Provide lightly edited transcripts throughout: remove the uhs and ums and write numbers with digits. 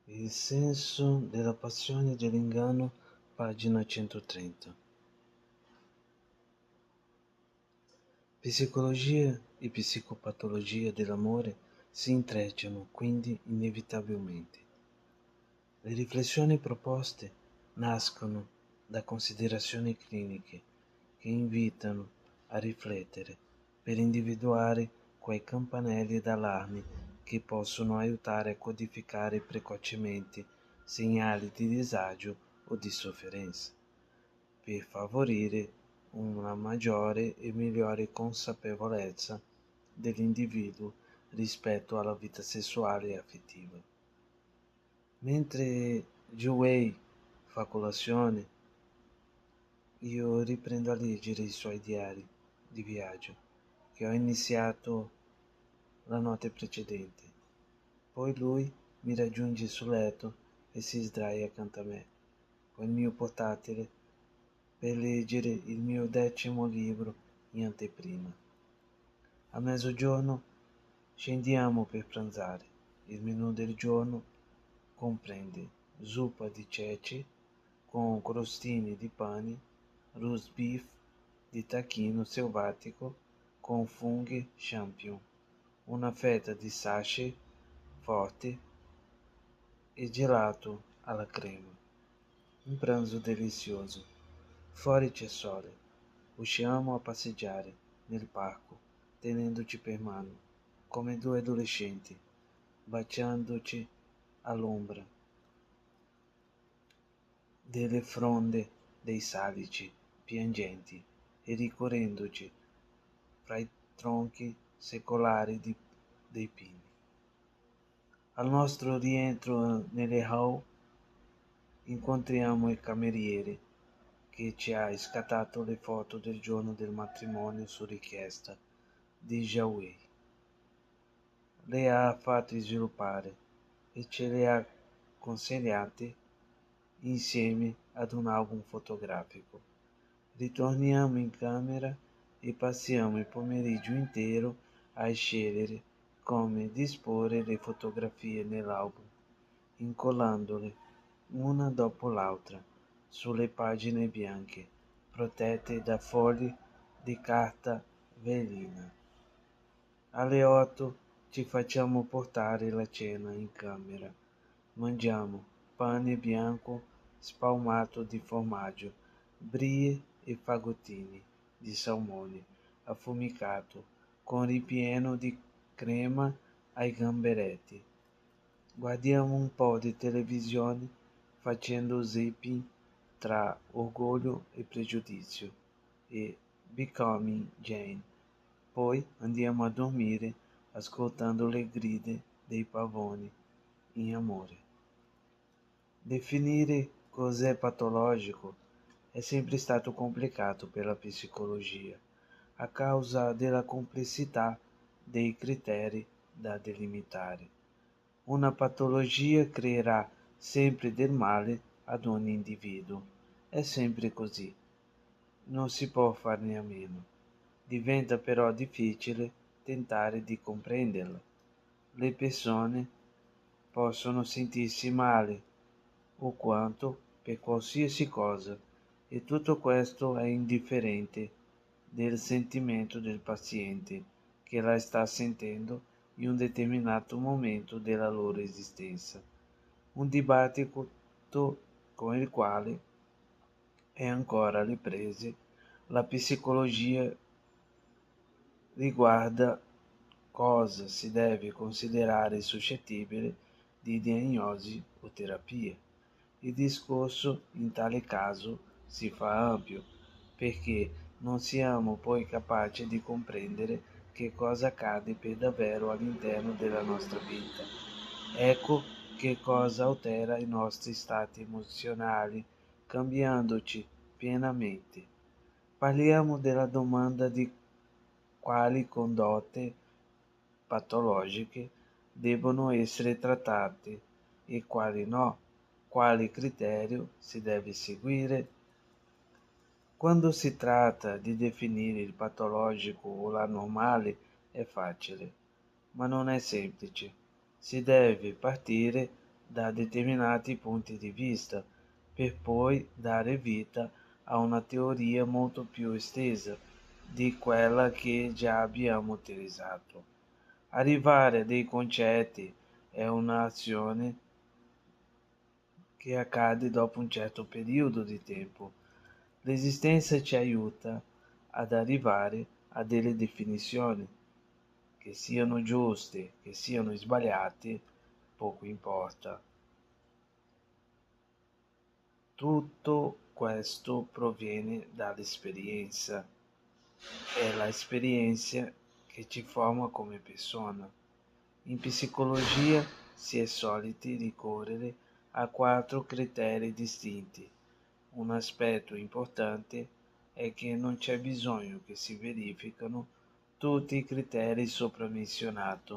Il senso della passione e dell'inganno, pagina 130. Psicologia e psicopatologia dell'amore si intrecciano quindi inevitabilmente. Le riflessioni proposte nascono da considerazioni cliniche che invitano a riflettere per individuare quei campanelli d'allarme che possono aiutare a codificare precocemente segnali di disagio o di sofferenza, per favorire una maggiore e migliore consapevolezza dell'individuo rispetto alla vita sessuale e affettiva. Mentre Joey fa colazione, io riprendo a leggere i suoi diari di viaggio che ho iniziato la notte precedente. Poi lui mi raggiunge sul letto e si sdraia accanto a me, con il mio portatile, per leggere il mio 10° libro in anteprima. A mezzogiorno scendiamo per pranzare. Il menù del giorno comprende zuppa di ceci con crostini di pane, roast beef di tacchino selvatico con funghi champignon, una fetta di sachet forte e gelato alla crema. Un pranzo delizioso. Fuori c'è sole. Usciamo a passeggiare nel parco, tenendoci per mano, come due adolescenti, baciandoci all'ombra delle fronde dei salici piangenti e ricorrendoci fra i tronchi secolari dei pini. Al nostro rientro nelle hall incontriamo il cameriere che ci ha scattato le foto del giorno del matrimonio su richiesta di Joey. Le ha fatte sviluppare e ce le ha consegnate insieme ad un album fotografico. Ritorniamo in camera e passiamo il pomeriggio intero a scegliere come disporre le fotografie nell'album, incollandole una dopo l'altra sulle pagine bianche, protette da fogli di carta velina. Alle 8 ci facciamo portare la cena in camera. Mangiamo pane bianco spalmato di formaggio, brie e fagottini di salmone affumicato con ripieno di crema ai gamberetti. Guardiamo un po' di televisione facendo zapping tra Orgoglio e Pregiudizio e Becoming Jane. Poi andiamo a dormire ascoltando le grida dei pavoni in amore. Definire cos'è patologico è sempre stato complicato per la psicologia, a causa della complessità dei criteri da delimitare. Una patologia creerà sempre del male ad ogni individuo. È sempre così. Non si può farne a meno. Diventa però difficile tentare di comprenderla. Le persone possono sentirsi male o quanto per qualsiasi cosa e tutto questo è indifferente del sentimento del paziente che la sta sentendo in un determinato momento della loro esistenza. Un dibattito con il quale è ancora alle prese la psicologia riguarda cosa si deve considerare suscettibile di diagnosi o terapia. Il discorso in tale caso si fa ampio, perché non siamo poi capaci di comprendere che cosa accade per davvero all'interno della nostra vita. Ecco che cosa altera i nostri stati emozionali, cambiandoci pienamente. Parliamo della domanda di quali condotte patologiche debbono essere trattate e quali no, quale criterio si deve seguire. Quando si tratta di definire il patologico o l'anormale è facile, ma non è semplice. Si deve partire da determinati punti di vista, per poi dare vita a una teoria molto più estesa di quella che già abbiamo utilizzato. Arrivare a dei concetti è un'azione che accade dopo un certo periodo di tempo. L'esistenza ci aiuta ad arrivare a delle definizioni, che siano giuste, che siano sbagliate, poco importa. Tutto questo proviene dall'esperienza. È l'esperienza che ci forma come persona. In psicologia si è soliti ricorrere a 4 criteri distinti. Un aspetto importante è che non c'è bisogno che si verificano tutti i criteri sopra menzionati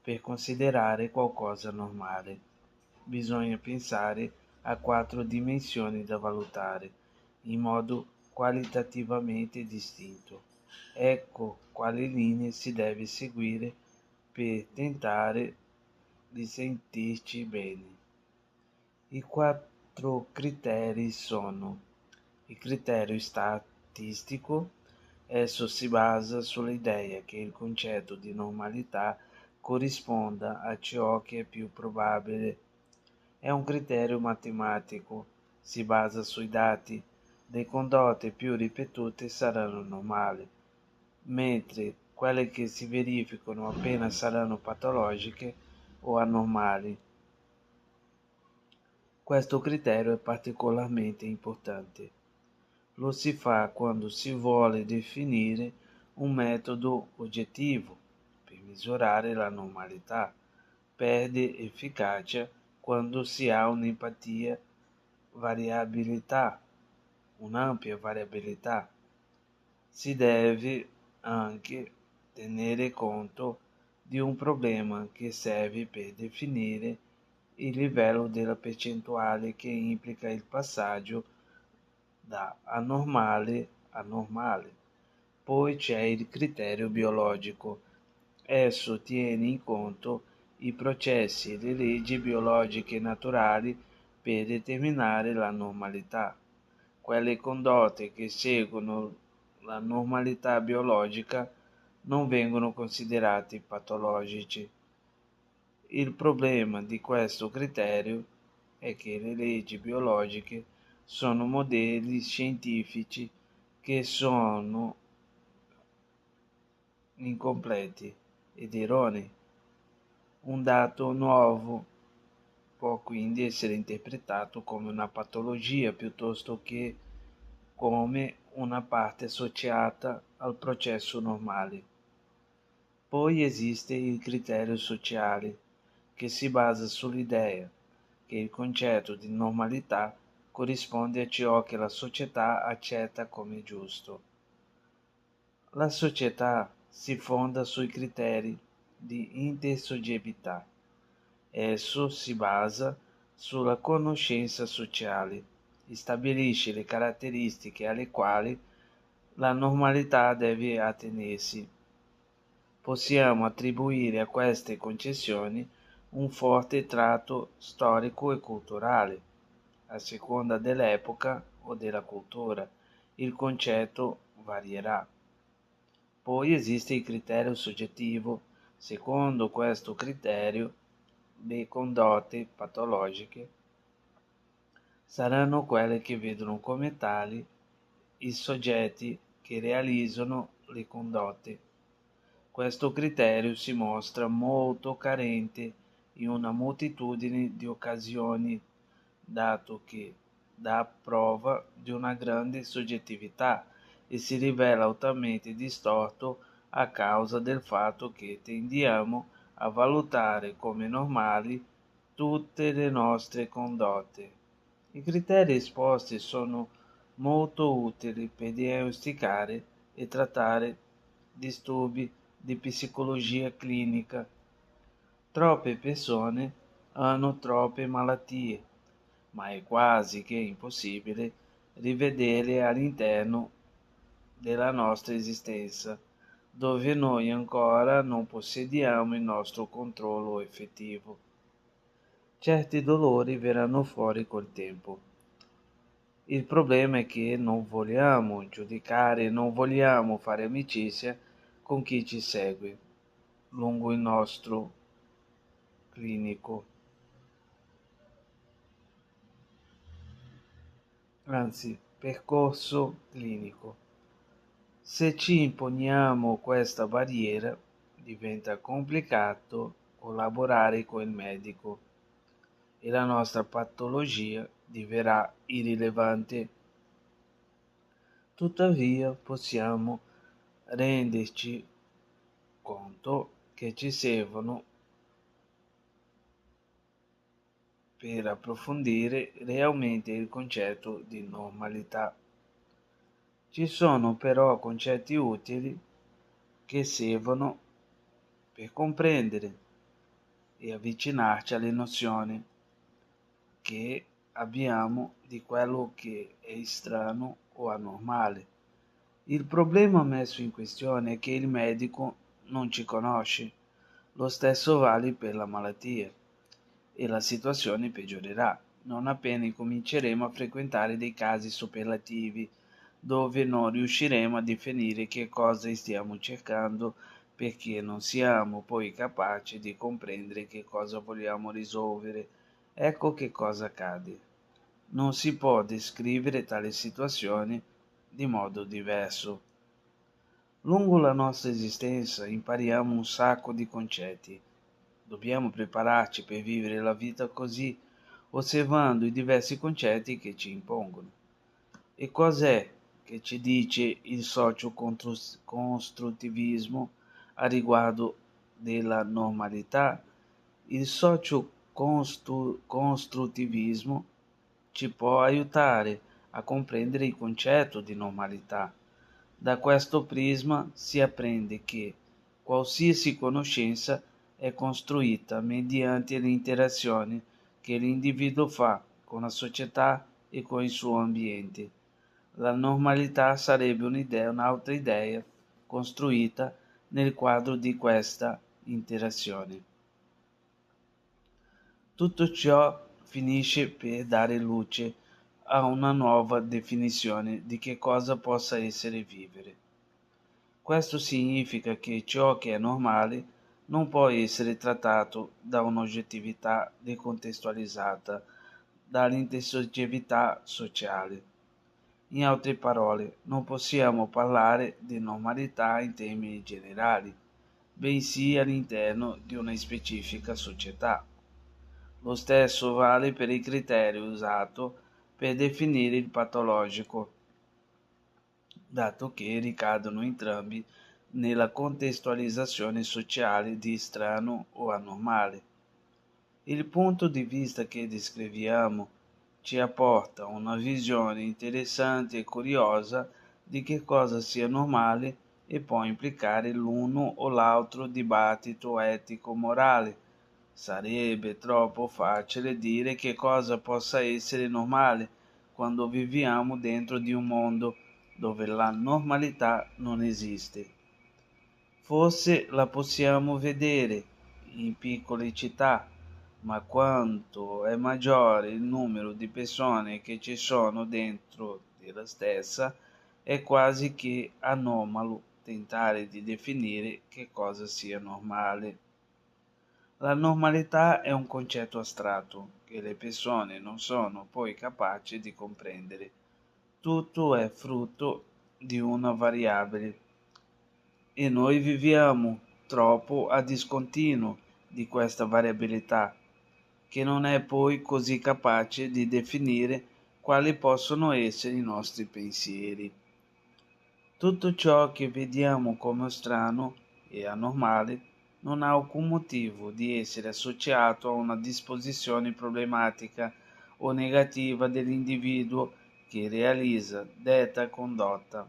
per considerare qualcosa normale. Bisogna pensare a 4 dimensioni da valutare in modo qualitativamente distinto. Ecco quali linee si deve seguire per tentare di sentirci bene. I 4 criteri sono: il criterio statistico. Esso si basa sull'idea che il concetto di normalità corrisponda a ciò che è più probabile. È un criterio matematico, si basa sui dati. Le condotte più ripetute saranno normali, mentre quelle che si verificano appena saranno patologiche o anormali. Questo criterio è particolarmente importante. Lo si fa quando si vuole definire un metodo oggettivo per misurare la normalità. Perde efficacia quando si ha un'ampia variabilità. Si deve anche tenere conto di un problema che serve per definire il livello della percentuale che implica il passaggio da anormale a normale. Poi c'è il criterio biologico. Esso tiene in conto i processi e le leggi biologiche naturali per determinare la normalità. Quelle condotte che seguono la normalità biologica non vengono considerate patologici. Il problema di questo criterio è che le leggi biologiche sono modelli scientifici che sono incompleti ed erronei. Un dato nuovo può quindi essere interpretato come una patologia piuttosto che come una parte associata al processo normale. Poi esiste il criterio sociale, che si basa sull'idea che il concetto di normalità corrisponde a ciò che la società accetta come giusto. La società si fonda sui criteri di intersoggettività. Esso si basa sulla conoscenza sociale e stabilisce le caratteristiche alle quali la normalità deve attenersi. Possiamo attribuire a queste concezioni un forte tratto storico e culturale. A seconda dell'epoca o della cultura, il concetto varierà. Poi esiste il criterio soggettivo. Secondo questo criterio, le condotte patologiche saranno quelle che vedono come tali i soggetti che realizzano le condotte. Questo criterio si mostra molto carente in una moltitudine di occasioni, dato che dà prova di una grande soggettività e si rivela altamente distorto a causa del fatto che tendiamo a valutare come normali tutte le nostre condotte. I criteri esposti sono molto utili per diagnosticare e trattare disturbi di psicologia clinica. Troppe persone hanno troppe malattie, ma è quasi che impossibile rivederle all'interno della nostra esistenza, dove noi ancora non possediamo il nostro controllo effettivo. certi dolori verranno fuori col tempo. Il problema è che non vogliamo giudicare, non vogliamo fare amicizia con chi ci segue lungo il nostro clinico, anzi percorso clinico. Se ci imponiamo questa barriera, diventa complicato collaborare con il medico e la nostra patologia diverrà irrilevante. Tuttavia possiamo renderci conto che ci servono per approfondire realmente il concetto di normalità. Ci sono però concetti utili che servono per comprendere e avvicinarci alle nozioni che abbiamo di quello che è strano o anormale. Il problema messo in questione è che il medico non ci conosce. Lo stesso vale per la malattia e la situazione peggiorerà non appena incominceremo a frequentare dei casi superlativi dove non riusciremo a definire che cosa stiamo cercando perché non siamo poi capaci di comprendere che cosa vogliamo risolvere. Ecco che cosa accade. Non si può descrivere tali situazioni di modo diverso. Lungo la nostra esistenza impariamo un sacco di concetti. Dobbiamo prepararci per vivere la vita così, osservando i diversi concetti che ci impongono. E cos'è che ci dice il socio-costruttivismo a riguardo della normalità? Il socio-costruttivismo ci può aiutare a comprendere il concetto di normalità. Da questo prisma si apprende che qualsiasi conoscenza è costruita mediante le interazioni che l'individuo fa con la società e con il suo ambiente. La normalità sarebbe un'altra idea costruita nel quadro di questa interazione. Tutto ciò finisce per dare luce a una nuova definizione di che cosa possa essere vivere. Questo significa che ciò che è normale non può essere trattato da un'oggettività decontestualizzata dall'intersoggettività sociale. In altre parole, non possiamo parlare di normalità in termini generali, bensì all'interno di una specifica società. Lo stesso vale per il criterio usato per definire il patologico, dato che ricadono entrambi nella contestualizzazione sociale di strano o anormale. Il punto di vista che descriviamo ci apporta una visione interessante e curiosa di che cosa sia normale e può implicare l'uno o l'altro dibattito etico-morale. Sarebbe troppo facile dire che cosa possa essere normale quando viviamo dentro di un mondo dove la normalità non esiste. Forse la possiamo vedere in piccole città, ma quanto è maggiore il numero di persone che ci sono dentro della stessa, è quasi che anomalo tentare di definire che cosa sia normale. La normalità è un concetto astratto che le persone non sono poi capaci di comprendere. Tutto è frutto di una variabile e noi viviamo troppo a discontinuo di questa variabilità, che non è poi così capace di definire quali possono essere i nostri pensieri. Tutto ciò che vediamo come strano e anormale non ha alcun motivo di essere associato a una disposizione problematica o negativa dell'individuo che realizza detta condotta.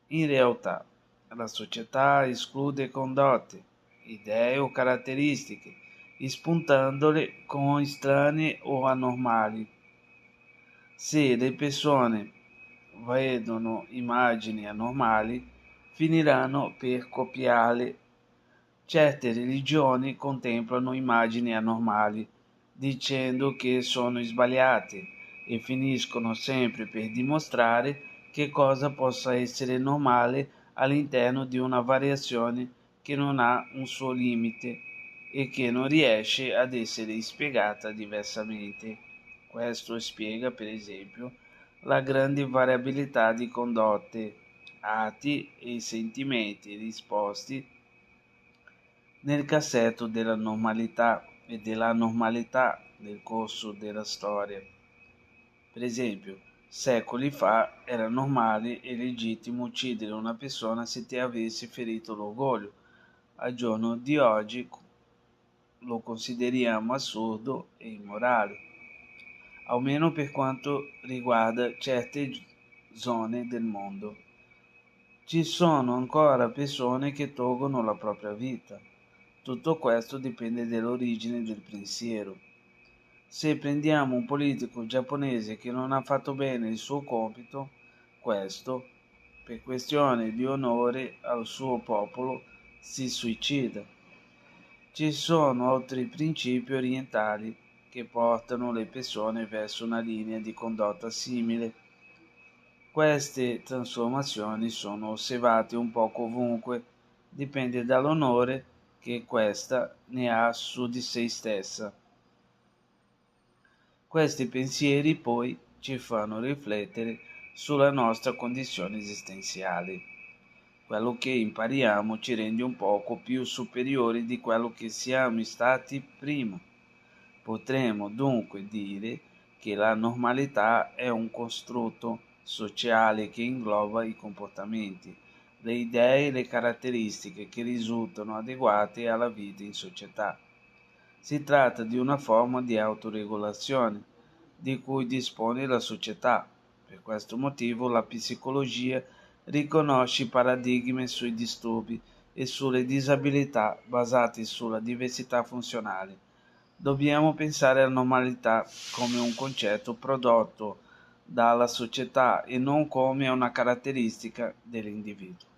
In realtà, la società esclude condotte, idee o caratteristiche, spuntandole come strane o anormali. Se le persone vedono immagini anormali, finiranno per copiarle. Certe religioni contemplano immagini anormali, dicendo che sono sbagliate e finiscono sempre per dimostrare che cosa possa essere normale all'interno di una variazione che non ha un suo limite e che non riesce ad essere spiegata diversamente. Questo spiega, per esempio, la grande variabilità di condotte, atti e sentimenti risposti nel cassetto della normalità e della normalità nel corso della storia. Per esempio, secoli fa era normale e legittimo uccidere una persona se ti avesse ferito l'orgoglio. Al giorno di oggi lo consideriamo assurdo e immorale, almeno per quanto riguarda certe zone del mondo. Ci sono ancora persone che tolgono la propria vita. Tutto questo dipende dall'origine del pensiero. Se prendiamo un politico giapponese che non ha fatto bene il suo compito, questo, per questione di onore al suo popolo, si suicida. Ci sono altri principi orientali che portano le persone verso una linea di condotta simile. Queste trasformazioni sono osservate un poco ovunque, dipende dall'onore che questa ne ha su di se stessa. Questi pensieri poi ci fanno riflettere sulla nostra condizione esistenziale. Quello che impariamo ci rende un poco più superiori di quello che siamo stati prima. Potremmo dunque dire che la normalità è un costrutto sociale che ingloba i comportamenti, le idee e le caratteristiche che risultano adeguate alla vita in società. Si tratta di una forma di autoregolazione di cui dispone la società. Per questo motivo la psicologia riconosce i paradigmi sui disturbi e sulle disabilità basati sulla diversità funzionale. Dobbiamo pensare alla normalità come un concetto prodotto dalla società e non come una caratteristica dell'individuo.